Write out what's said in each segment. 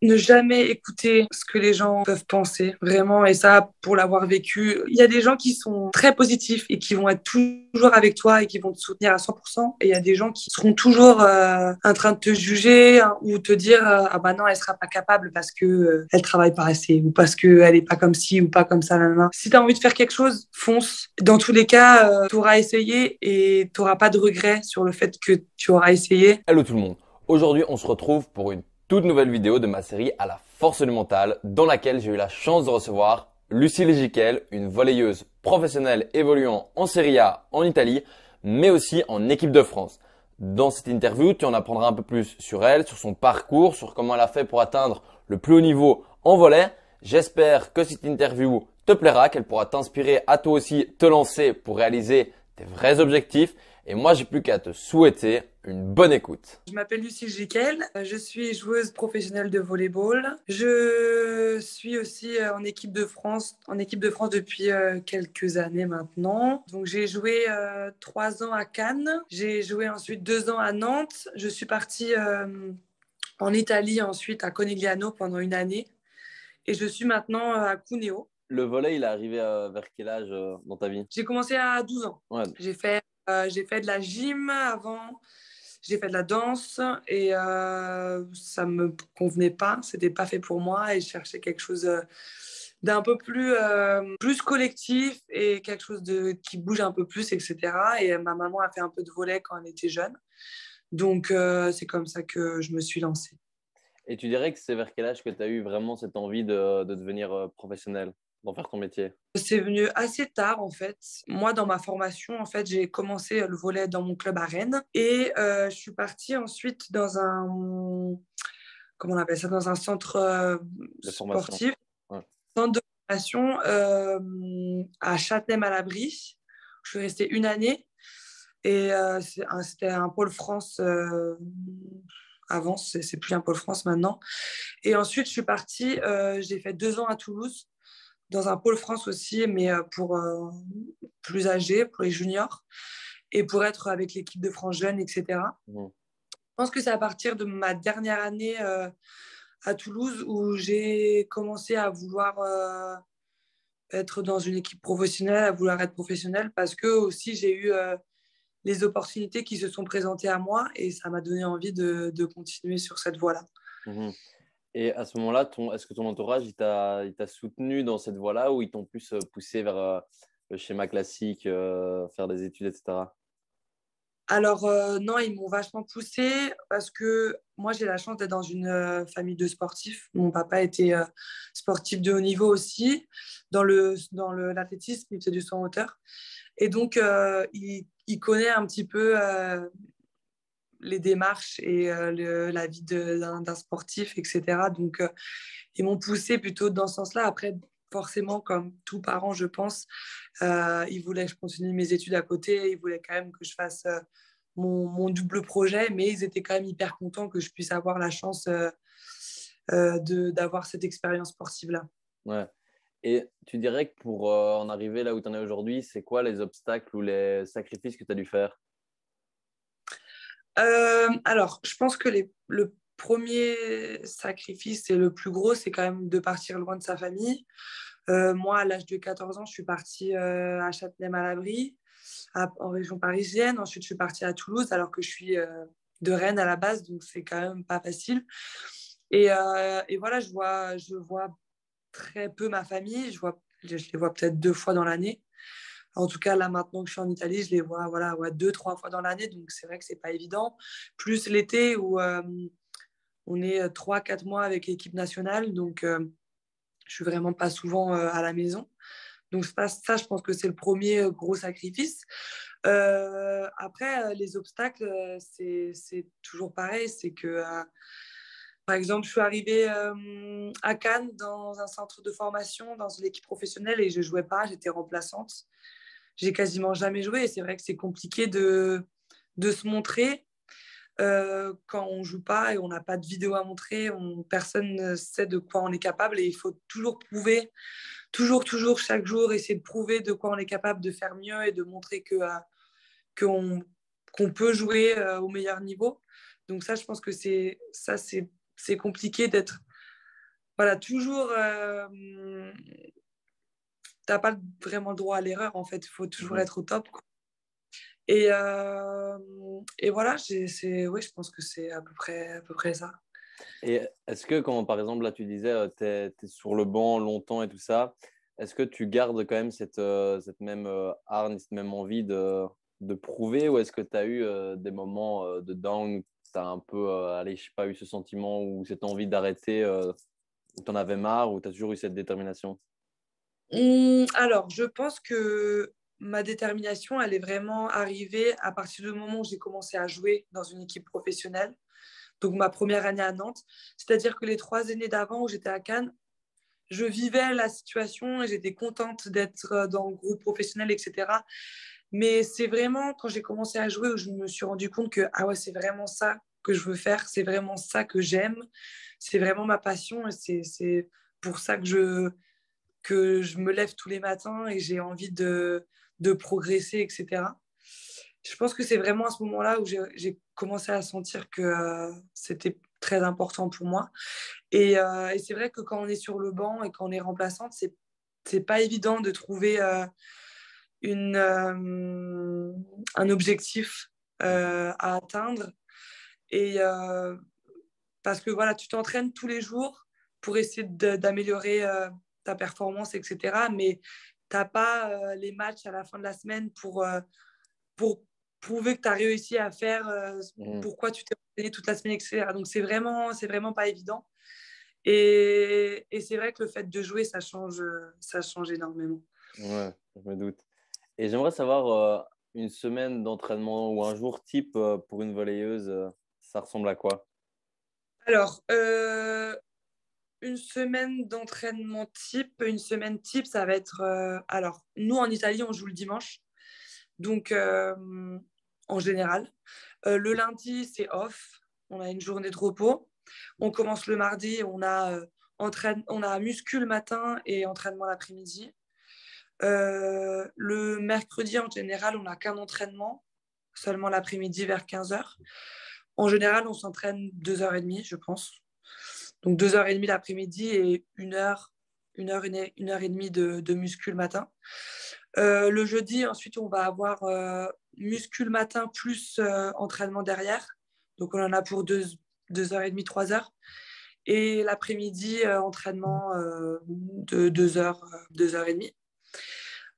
Ne jamais écouter ce que les gens peuvent penser, vraiment. Et ça, pour l'avoir vécu, il y a des gens qui sont très positifs et qui vont être toujours avec toi et qui vont te soutenir à 100%. Et il y a des gens qui seront toujours en train de te juger, hein, ou te dire ah bah non, elle sera pas capable parce que elle travaille pas assez ou parce que elle est pas comme ci ou pas comme ça. Nan, nan. Si tu as envie de faire quelque chose, fonce. Dans tous les cas, tu auras essayé et tu n'auras pas de regret sur le fait que tu auras essayé. Hello tout le monde. Aujourd'hui, on se retrouve pour une toute nouvelle vidéo de ma série à la force du mental dans laquelle j'ai eu la chance de recevoir Lucie Légiquel, une volleyeuse professionnelle évoluant en Serie A en Italie, mais aussi en équipe de France. Dans cette interview, tu en apprendras un peu plus sur elle, sur son parcours, sur comment elle a fait pour atteindre le plus haut niveau en volley. J'espère que cette interview te plaira, qu'elle pourra t'inspirer à toi aussi te lancer pour réaliser tes vrais objectifs. Et moi, j'ai plus qu'à te souhaiter une bonne écoute. Je m'appelle Lucie Jiquel, je suis joueuse professionnelle de volleyball. Je suis aussi en équipe de France depuis quelques années maintenant. Donc j'ai joué 3 ans à Cannes, j'ai joué ensuite 2 ans à Nantes. Je suis partie en Italie ensuite à Conegliano pendant une année et je suis maintenant à Cuneo. Le volley, il est arrivé vers quel âge dans ta vie? J'ai commencé à 12 ans. Ouais. J'ai fait de la gym avant, j'ai fait de la danse et ça me convenait pas, c'était pas fait pour moi et je cherchais quelque chose d'un peu plus collectif et quelque chose qui bouge un peu plus, etc. Et ma maman a fait un peu de volley quand elle était jeune. Donc, c'est comme ça que je me suis lancée. Et tu dirais que c'est vers quel âge que tu as eu vraiment cette envie de devenir professionnel, d'en faire ton métier? C'est venu assez tard en fait. Moi, dans ma formation, en fait, j'ai commencé le volley dans mon club à Rennes et je suis partie ensuite dans comment on appelle ça, dans un centre De formation? sportif, Ouais. centre de formation à Châtenay-Malabry. Je suis restée une année et c'était un pôle France avant, c'est plus un pôle France maintenant. Et ensuite, je suis partie, j'ai fait 2 ans à Toulouse dans un pôle France aussi, mais pour plus âgés, pour les juniors, et pour être avec l'équipe de France jeune, etc. Mhm. Je pense que c'est à partir de ma dernière année à Toulouse où j'ai commencé à vouloir être dans une équipe professionnelle, à vouloir être professionnelle, parce que aussi j'ai eu les opportunités qui se sont présentées à moi et ça m'a donné envie de continuer sur cette voie-là. Mhm. Et à ce moment-là, est-ce que ton entourage, il t'a soutenu dans cette voie-là ou ils t'ont plus poussé vers le schéma classique, faire des études, etc. Alors, non, ils m'ont vachement poussée parce que moi, j'ai la chance d'être dans une famille de sportifs. Mon papa était sportif de haut niveau aussi. L'athlétisme, il faisait du saut en hauteur. Et donc, il connaît un petit peu les démarches et la vie d'un sportif, etc. Donc, ils m'ont poussée plutôt dans ce sens-là. Après, forcément, comme tous parents, je pense, ils voulaient que je continue mes études à côté. Ils voulaient quand même que je fasse mon double projet, mais ils étaient quand même hyper contents que je puisse avoir la chance d'avoir cette expérience sportive-là. Ouais. Et tu dirais que pour en arriver là où tu en es aujourd'hui, c'est quoi les obstacles ou les sacrifices que tu as dû faire? Alors, je pense que le premier sacrifice et le plus gros, c'est quand même de partir loin de sa famille. Moi, à l'âge de 14 ans, je suis partie à Châtenay-Malabry, en région parisienne. Ensuite, je suis partie à Toulouse, alors que je suis de Rennes à la base, donc c'est quand même pas facile. Et voilà, je vois très peu ma famille. Je les vois peut-être 2 fois dans l'année. En tout cas, là, maintenant que je suis en Italie, je les vois voilà, ouais, 2, 3 fois dans l'année. Donc, c'est vrai que c'est pas évident. Plus l'été où on est 3, 4 mois avec l'équipe nationale. Donc, je suis vraiment pas souvent à la maison. Donc, ça, je pense que c'est le premier gros sacrifice. Après, les obstacles, c'est toujours pareil. C'est que, par exemple, je suis arrivée à Cannes dans un centre de formation, dans l'équipe professionnelle, et je jouais pas, j'étais remplaçante. J'ai quasiment jamais joué, et c'est vrai que c'est compliqué de se montrer quand on joue pas et on n'a pas de vidéo à montrer. Personne ne sait de quoi on est capable, et il faut toujours prouver, toujours, chaque jour, essayer de prouver de quoi on est capable de faire mieux et de montrer qu'on qu'on peut jouer au meilleur niveau. Donc ça, je pense que c'est compliqué voilà, toujours, t'as pas vraiment le droit à l'erreur, en fait. Il faut toujours Mhm. être au top, quoi. Et voilà, oui, je pense que c'est à peu près ça. Et est-ce que quand, par exemple, là, tu disais, t'es sur le banc longtemps et tout ça, est-ce que tu gardes quand même cette même hargne, cette même envie de prouver ou est-ce que tu as eu des moments de down où tu as un peu, allez, je sais pas, eu ce sentiment ou cette envie d'arrêter, où tu en avais marre ou tu as toujours eu cette détermination? Alors, je pense que ma détermination, elle est vraiment arrivée à partir du moment où j'ai commencé à jouer dans une équipe professionnelle, donc ma première année à Nantes. C'est-à-dire que les 3 années d'avant où j'étais à Cannes, je vivais la situation et j'étais contente d'être dans le groupe professionnel, etc. Mais c'est vraiment quand j'ai commencé à jouer où je me suis rendu compte que ah ouais, c'est vraiment ça que je veux faire, c'est vraiment ça que j'aime, c'est vraiment ma passion et c'est pour ça que je me lève tous les matins et j'ai envie de progresser, etc. Je pense que c'est vraiment à ce moment-là où j'ai commencé à sentir que c'était très important pour moi. Et c'est vrai que quand on est sur le banc et quand on est remplaçante, c'est pas évident de trouver une, un objectif à atteindre. Et parce que voilà, tu t'entraînes tous les jours pour essayer d'améliorer ta performance, etc. Mais tu n'as pas les matchs à la fin de la semaine pour prouver que tu as réussi à faire Mhm. pourquoi tu t'es entraîné toute la semaine, etc. Donc c'est vraiment pas évident. Et c'est vrai que le fait de jouer, ça change énormément. Ouais, je me doute. Et j'aimerais savoir une semaine d'entraînement ou un jour type pour une volleyeuse, ça ressemble à quoi? Alors, une semaine d'entraînement type, une semaine type, ça va être. Alors, nous en Italie, on joue le dimanche, donc en général. Le lundi, c'est off, on a une journée de repos. On commence le mardi, on a muscu le matin et entraînement l'après-midi. Le mercredi, en général, on n'a qu'un entraînement, seulement l'après-midi vers 15 heures. En général, on s'entraîne 2h30, je pense. Donc 2h30 l'après-midi et une heure et demie de muscu le matin. Le jeudi, ensuite, on va avoir muscu le matin plus entraînement derrière. Donc on en a pour 2h30, 3 heures. Et l'après-midi, entraînement de 2 heures, 2h30.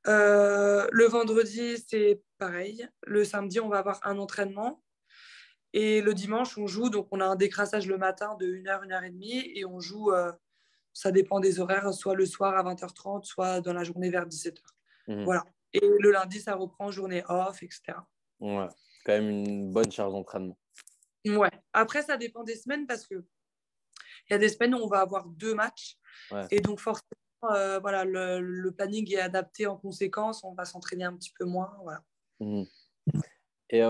Le vendredi, c'est pareil. Le samedi, on va avoir un entraînement. Et le dimanche, on joue. Donc, on a un décrassage le matin de 1 heure, 1h30. Et on joue, ça dépend des horaires, soit le soir à 20h30, soit dans la journée vers 17h. Mhm. Voilà. Et le lundi, ça reprend journée off, etc. Ouais, quand même une bonne charge d'entraînement. Ouais. Après, ça dépend des semaines parce qu'il y a des semaines où on va avoir 2 matchs. Ouais. Et donc, forcément, voilà, le planning est adapté en conséquence. On va s'entraîner un petit peu moins. Voilà. Mhm. Et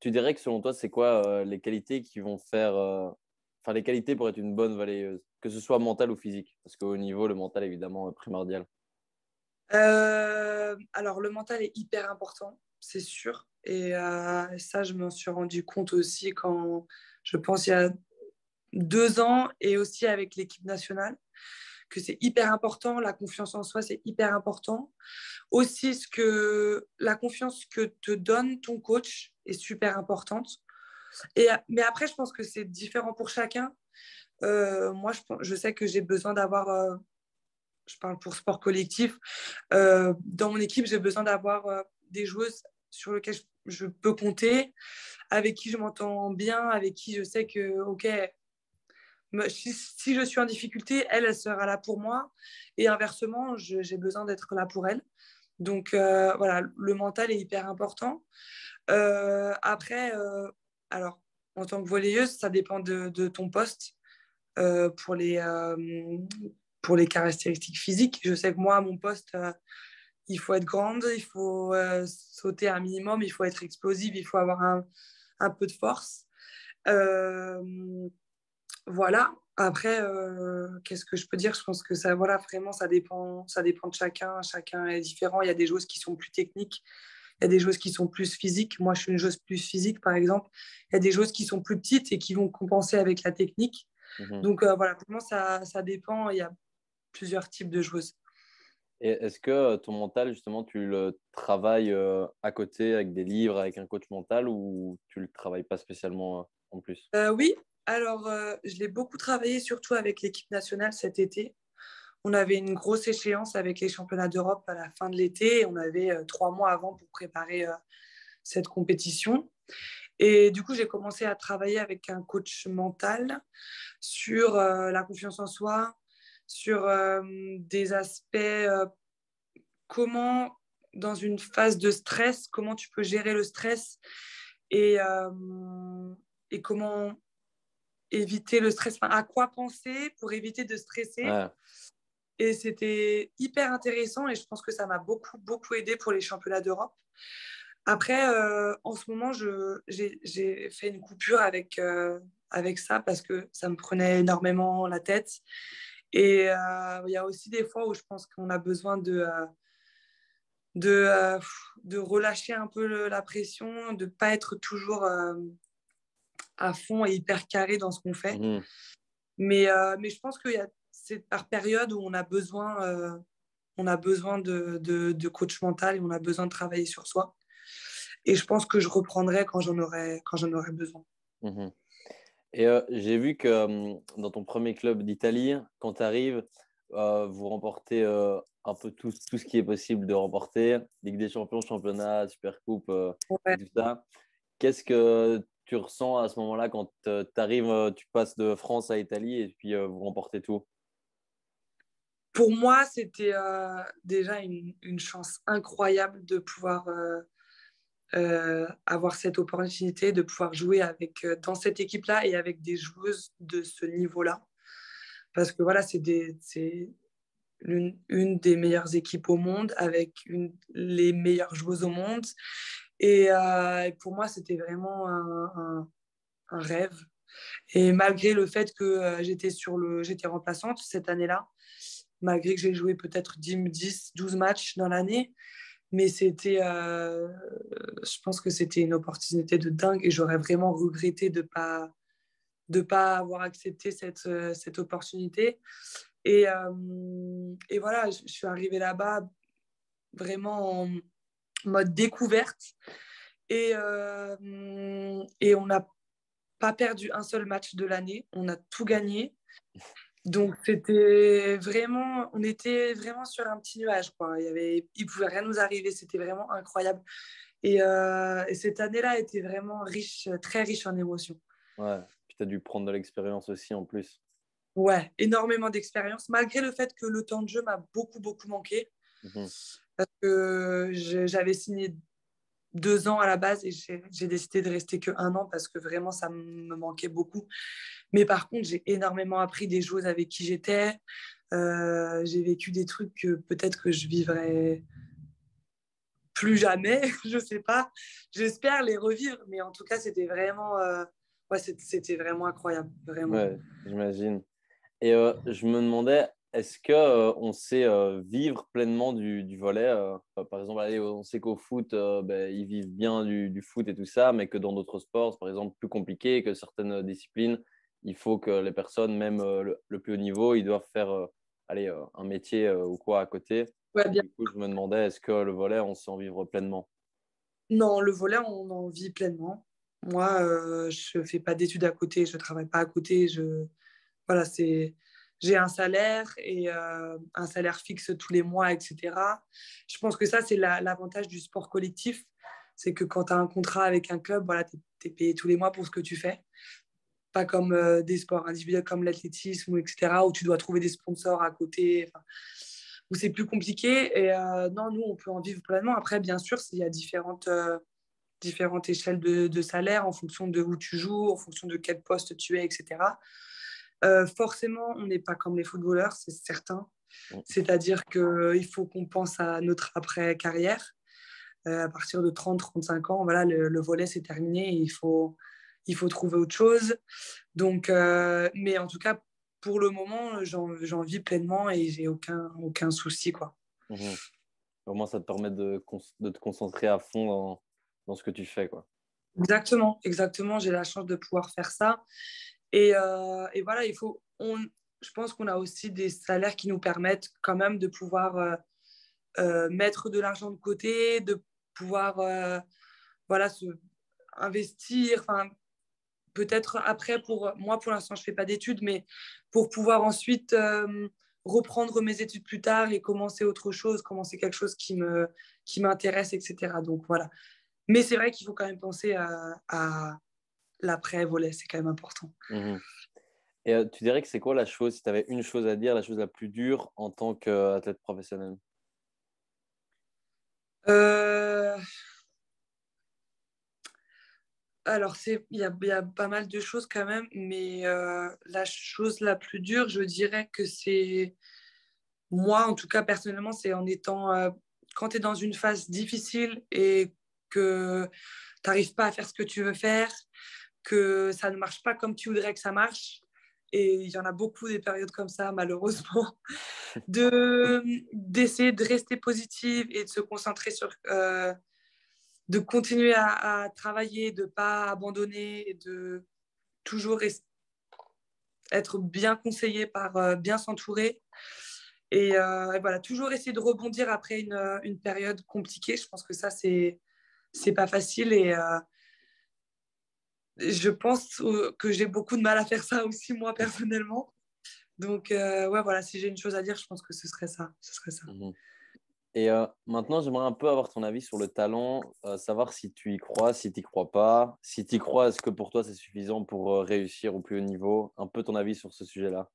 tu dirais que selon toi, c'est quoi les qualités qui vont faire, enfin les qualités pour être une bonne volleyeuse, que ce soit mentale ou physique, parce qu'au niveau le mental évidemment est primordial. Alors, le mental est hyper important, c'est sûr. Et ça, je m'en suis rendu compte aussi quand, je pense, il y a 2 ans et aussi avec l'équipe nationale, que c'est hyper important. La confiance en soi, c'est hyper important. Aussi, la confiance que te donne ton coach est super importante. Mais après, je pense que c'est différent pour chacun. Moi, je sais que j'ai besoin d'avoir, je parle pour sport collectif, dans mon équipe, j'ai besoin d'avoir des joueuses sur lesquelles je peux compter, avec qui je m'entends bien, avec qui je sais que, OK, si je suis en difficulté, elle sera là pour moi. Et inversement, j'ai besoin d'être là pour elle. Donc voilà, le mental est hyper important. Après, alors, en tant que volleyeuse, ça dépend de ton poste euh, pour, les, euh, pour les caractéristiques physiques. Je sais que moi, à mon poste, il faut être grande, il faut sauter un minimum, il faut être explosive, il faut avoir un peu de force. Euh, voilà. Après, qu'est-ce que je peux dire? Je pense que ça, voilà, vraiment, ça dépend de chacun. Chacun est différent. Il y a des joueuses qui sont plus techniques, il y a des joueuses qui sont plus physiques. Moi, je suis une joueuse plus physique, par exemple. Il y a des joueuses qui sont plus petites et qui vont compenser avec la technique. Mhm. Donc voilà, pour moi, ça dépend. Il y a plusieurs types de joueuses. Et est-ce que ton mental, justement, tu le travailles à côté avec des livres, avec un coach mental ou tu le travailles pas spécialement en plus? Oui, alors je l'ai beaucoup travaillé, surtout avec l'équipe nationale cet été. On avait une grosse échéance avec les championnats d'Europe à la fin de l'été. On avait 3 mois avant pour préparer cette compétition. Et du coup, j'ai commencé à travailler avec un coach mental sur la confiance en soi, sur des aspects, comment, dans une phase de stress, comment tu peux gérer le stress et, et comment éviter le stress, enfin, à quoi penser pour éviter de stresser. Ouais. Et c'était hyper intéressant et je pense que ça m'a beaucoup, beaucoup aidé pour les championnats d'Europe. Après, en ce moment, j'ai fait une coupure avec ça parce que ça me prenait énormément la tête. Et il y a aussi des fois où je pense qu'on a besoin de, euh, de relâcher un peu la pression, de ne pas être toujours à fond et hyper carré dans ce qu'on fait. Mhm. Mais je pense que c'est par période où on a besoin de coach mental et on a besoin de travailler sur soi. Et je pense que je reprendrai quand j'en aurai besoin. Mhm. Et j'ai vu que dans ton premier club d'Italie, quand tu arrives, vous remportez un peu tout ce qui est possible de remporter, Ligue des Champions, Championnat, Supercoupe et Ouais. tout ça. Qu'est-ce que tu ressens à ce moment-là quand tu arrives, tu passes de France à Italie et puis vous remportez tout? Pour moi, c'était déjà une chance incroyable de pouvoir avoir cette opportunité de pouvoir jouer dans cette équipe-là et avec des joueuses de ce niveau-là. Parce que voilà, c'est une des meilleures équipes au monde avec les meilleures joueuses au monde. Et pour moi, c'était vraiment un rêve. Et malgré le fait que j'étais remplaçante cette année-là, malgré que j'ai joué peut-être 10, 12 matchs dans l'année, mais je pense que c'était une opportunité de dingue et j'aurais vraiment regretté de pas avoir accepté cette opportunité. Et voilà, je suis arrivée là-bas vraiment en mode découverte et on n'a pas perdu un seul match de l'année, on a tout gagné. Donc on était vraiment sur un petit nuage, quoi. Il pouvait rien nous arriver, c'était vraiment incroyable. Et cette année-là était vraiment riche, très riche en émotions. Ouais. Puis tu as dû prendre de l'expérience aussi en plus. Ouais, énormément d'expérience, malgré le fait que le temps de jeu m'a beaucoup, beaucoup manqué. Mhm. Parce que j'avais signé 2 ans à la base et j'ai décidé de rester que 1 an parce que vraiment ça me manquait beaucoup. Mais par contre, j'ai énormément appris des joueuses avec qui j'étais. J'ai vécu des trucs que peut-être que je vivrai plus jamais, je sais pas. J'espère les revivre, mais en tout cas, ouais, c'était vraiment incroyable, vraiment. Ouais, j'imagine. Et je me demandais, est-ce que on sait vivre pleinement du volley par exemple, allez, on sait qu'au foot, ben, ils vivent bien du foot et tout ça, mais que dans d'autres sports, c'est par exemple plus compliqué, que certaines disciplines, il faut que les personnes, même le plus haut niveau, ils doivent faire allez, un métier ou quoi à côté. Ouais, bien. Du coup, je me demandais, est-ce que le volley, on sait en vivre pleinement? Non, le volet, on en vit pleinement. Moi, je fais pas d'études à côté, je travaille pas à côté. Voilà, j'ai un salaire et un salaire fixe tous les mois, etc. Je pense que ça, c'est l'avantage du sport collectif. C'est que quand tu as un contrat avec un club, voilà, tu es payé tous les mois pour ce que tu fais. Pas comme des sports individuels comme l'athlétisme, etc., où tu dois trouver des sponsors à côté, enfin, où c'est plus compliqué. Et non, nous, on peut en vivre pleinement. Après, bien sûr, il y a différentes échelles de salaire en fonction de où tu joues, en fonction de quel poste tu es, etc. Forcément, on n'est pas comme les footballeurs, c'est certain. C'est-à-dire qu'il faut qu'on pense à notre après-carrière. À partir de 30, 35 ans, voilà, le volet, c'est terminé. Il faut trouver autre chose. Donc, mais en tout cas, pour le moment, j'en vis pleinement et j'ai aucun souci, quoi. Mhm. Au moins, ça te permet de te concentrer à fond dans ce que tu fais, quoi. Exactement, exactement. J'ai la chance de pouvoir faire ça. Et voilà, je pense qu'on a aussi des salaires qui nous permettent quand même de pouvoir mettre de l'argent de côté, de pouvoir voilà, investir. Enfin, peut-être après, pour moi, pour l'instant, je ne fais pas d'études, mais pour pouvoir ensuite reprendre mes études plus tard et commencer autre chose, commencer quelque chose qui m'intéresse, etc. Donc voilà. Mais c'est vrai qu'il faut quand même penser à l'après-volet, c'est quand même important. Mhm. Et tu dirais que c'est quoi la chose, si tu avais une chose à dire, la chose la plus dure en tant qu'athlète professionnel? Euh, alors, il y a pas mal de choses quand même, mais la chose la plus dure, je dirais que c'est, moi en tout cas personnellement, c'est en étant, quand tu es dans une phase difficile et que tu n'arrives pas à faire ce que tu veux faire, que ça ne marche pas comme tu voudrais que ça marche. Et il y en a beaucoup des périodes comme ça, malheureusement, d'essayer de rester positive et de se concentrer sur, de continuer à travailler, de ne pas abandonner, et de toujours être bien conseillé par bien s'entourer. Et voilà, toujours essayer de rebondir après une période compliquée. Je pense que ça, c'est pas facile. Et je pense que j'ai beaucoup de mal à faire ça aussi, moi, personnellement. Donc, ouais, voilà, si j'ai une chose à dire, je pense que ce serait ça. Ce serait ça. Mhm. Et maintenant, j'aimerais un peu avoir ton avis sur le talent, savoir si tu y crois, si tu n'y crois pas. Si tu y crois, est-ce que pour toi, c'est suffisant pour réussir au plus haut niveau? Un peu ton avis sur ce sujet-là.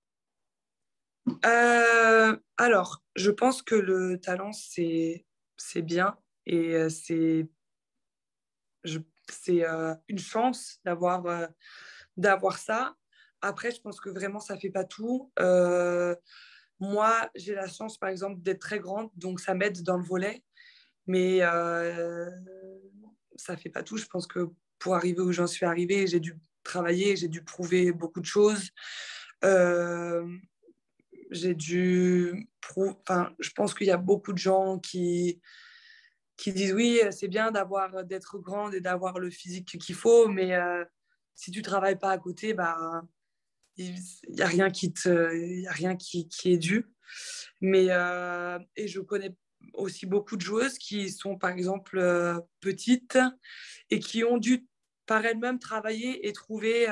Alors, je pense que le talent, c'est bien et je- c'est une chance d'avoir ça. Après, je pense que vraiment, ça fait pas tout. Moi, j'ai la chance, par exemple, d'être très grande, donc ça m'aide dans le volet, mais ça fait pas tout. Je pense que pour arriver où j'en suis arrivée, j'ai dû travailler, j'ai dû prouver beaucoup de choses. Euh, enfin, je pense qu'il y a beaucoup de gens qui disent oui, c'est bien d'être grande et d'avoir le physique qu'il faut, mais si tu travailles pas à côté, bah il y a rien y a rien qui est dû. Mais et je connais aussi beaucoup de joueuses qui sont par exemple petites et qui ont dû par elles-mêmes travailler et trouver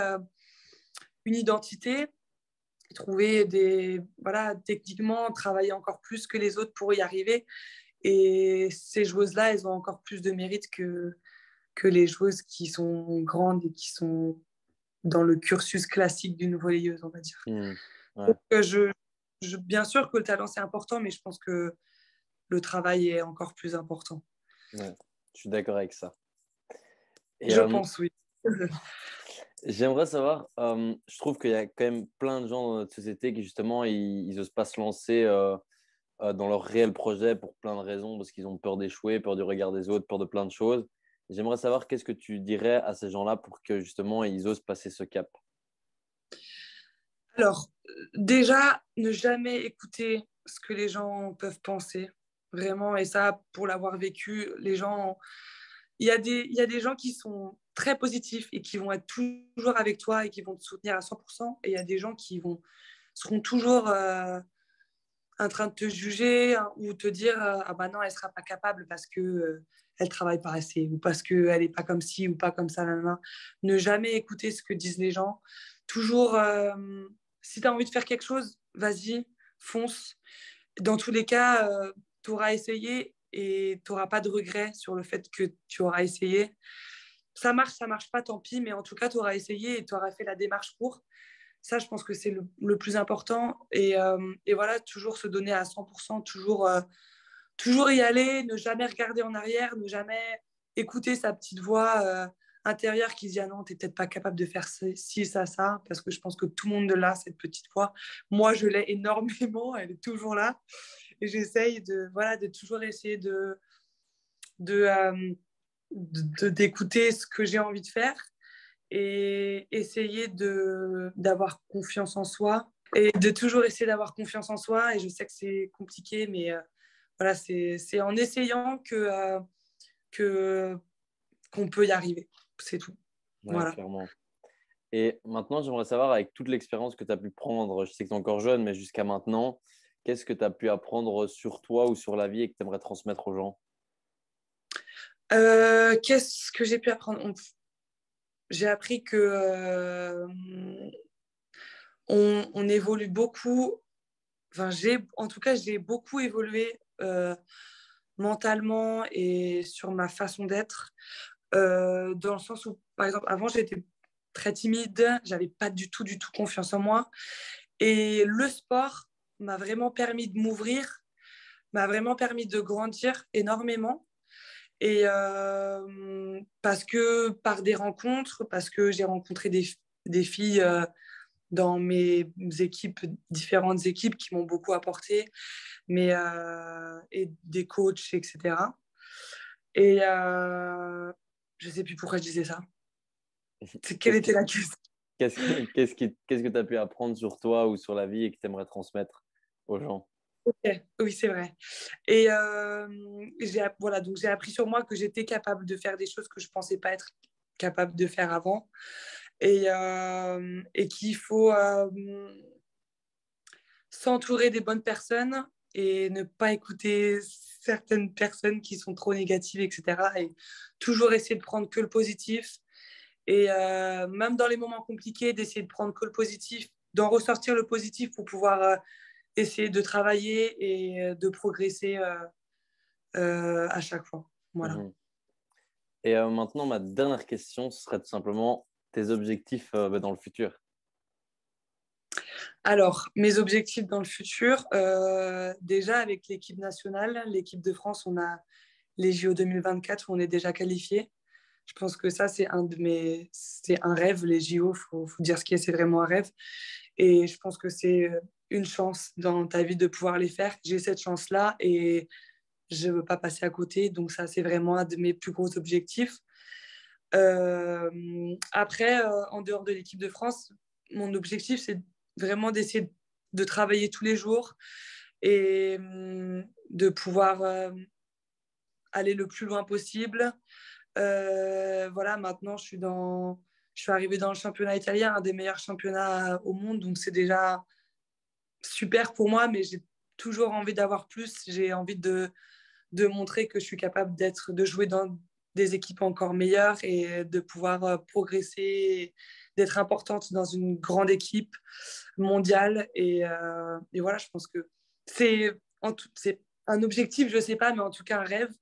une identité, trouver voilà, techniquement travailler encore plus que les autres pour y arriver. Et ces joueuses-là, elles ont encore plus de mérite que les joueuses qui sont grandes et qui sont dans le cursus classique d'une volleyeuse, on va dire. Mhm. Ouais, Donc, bien sûr que le talent, c'est important, mais je pense que le travail est encore plus important. ouais, je suis d'accord avec ça. Et Je pense, oui. j'aimerais savoir, je trouve qu'il y a quand même plein de gens dans notre société qui justement, ils osent pas se lancer dans leur réel projet pour plein de raisons, parce qu'ils ont peur d'échouer, peur du regard des autres, peur de plein de choses. J'aimerais savoir qu'est-ce que tu dirais à ces gens-là pour que justement ils osent passer ce cap. Alors, déjà, ne jamais écouter ce que les gens peuvent penser, vraiment. Et ça, pour l'avoir vécu, il y a des gens qui sont très positifs et qui vont être toujours avec toi et qui vont te soutenir à 100%. Et il y a des gens seront toujours en train de te juger, hein, ou te dire ah bah non, elle sera pas capable parce que elle travaille pas assez ou parce que elle est pas comme ci ou pas comme ça. Nan, nan. Ne jamais écouter ce que disent les gens. Toujours, si tu as envie de faire quelque chose, vas-y, fonce. Dans tous les cas, tu auras essayé et tu n'auras pas de regret sur le fait que tu auras essayé. Ça marche pas, tant pis, mais en tout cas, tu auras essayé et tu auras fait la démarche pour. Ça, je pense que c'est le plus important. Et voilà, toujours se donner à 100%, toujours y aller, ne jamais regarder en arrière, ne jamais écouter sa petite voix intérieure qui dit ah non, t'es peut-être pas capable de faire ci, ça, parce que je pense que tout le monde l'a, cette petite voix. Moi, je l'ai énormément, elle est toujours là. Et j'essaye voilà, de toujours essayer de, d'écouter ce que j'ai envie de faire et essayer d'avoir confiance en soi et de toujours essayer d'avoir confiance en soi. Et je sais que c'est compliqué, mais voilà, c'est en essayant que, qu'on peut y arriver. C'est tout. Ouais, Voilà. clairement. Et maintenant, j'aimerais savoir, avec toute l'expérience que tu as pu prendre, je sais que tu es encore jeune, mais jusqu'à maintenant, qu'est-ce que tu as pu apprendre sur toi ou sur la vie et que tu aimerais transmettre aux gens? Qu'est-ce que j'ai pu apprendre? J'ai appris que on évolue beaucoup. Enfin, en tout cas, j'ai beaucoup évolué mentalement et sur ma façon d'être, dans le sens où, par exemple, avant, j'étais très timide, j'avais pas du tout confiance en moi. Et le sport m'a vraiment permis de m'ouvrir, m'a vraiment permis de grandir énormément. Et parce que par des rencontres, parce que j'ai rencontré des filles dans mes équipes, différentes équipes qui m'ont beaucoup apporté, et des coachs, etc. Et je ne sais plus pourquoi je disais ça. Quelle Qu'est-ce était qui, la question? qu'est-ce que tu as pu apprendre sur toi ou sur la vie et que tu aimerais transmettre aux gens? Ok, oui, c'est vrai. Et voilà, donc j'ai appris sur moi que j'étais capable de faire des choses que je ne pensais pas être capable de faire avant. Et qu'il faut s'entourer des bonnes personnes et ne pas écouter certaines personnes qui sont trop négatives, etc. Et toujours essayer de prendre que le positif. Et même dans les moments compliqués, d'essayer de prendre que le positif, d'en ressortir le positif pour pouvoir essayer de travailler et de progresser à chaque fois. Voilà. Mhm. Et maintenant, ma dernière question, ce serait tout simplement tes objectifs dans le futur. Alors, mes objectifs dans le futur, déjà avec l'équipe nationale, l'équipe de France, on a les JO 2024 où on est déjà qualifié. Je pense que ça, c'est un rêve, les JO, faut dire ce qui est, c'est vraiment un rêve. Et je pense que c'est une chance dans ta vie de pouvoir les faire. J'ai cette chance-là et je ne veux pas passer à côté. Donc ça, c'est vraiment un de mes plus gros objectifs. Après, en dehors de l'équipe de France, mon objectif, c'est vraiment d'essayer de travailler tous les jours et de pouvoir aller le plus loin possible. Voilà, maintenant, je suis arrivée dans le championnat italien, un des meilleurs championnats au monde, donc c'est déjà super pour moi, mais j'ai toujours envie d'avoir plus. J'ai envie de montrer que je suis capable de jouer dans des équipes encore meilleures et de pouvoir progresser, d'être importante dans une grande équipe mondiale. Et voilà, je pense que c'est un objectif, je ne sais pas, mais en tout cas un rêve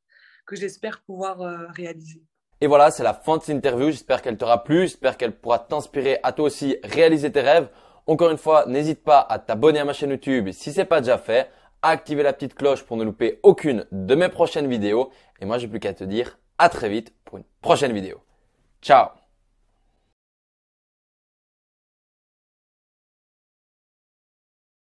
que j'espère pouvoir réaliser. Et voilà, c'est la fin de cette interview. J'espère qu'elle t'aura plu. J'espère qu'elle pourra t'inspirer à toi aussi réaliser tes rêves. Encore une fois, n'hésite pas à t'abonner à ma chaîne YouTube si ce n'est pas déjà fait, à activer la petite cloche pour ne louper aucune de mes prochaines vidéos. Et moi, j'ai plus qu'à te dire à très vite pour une prochaine vidéo. Ciao!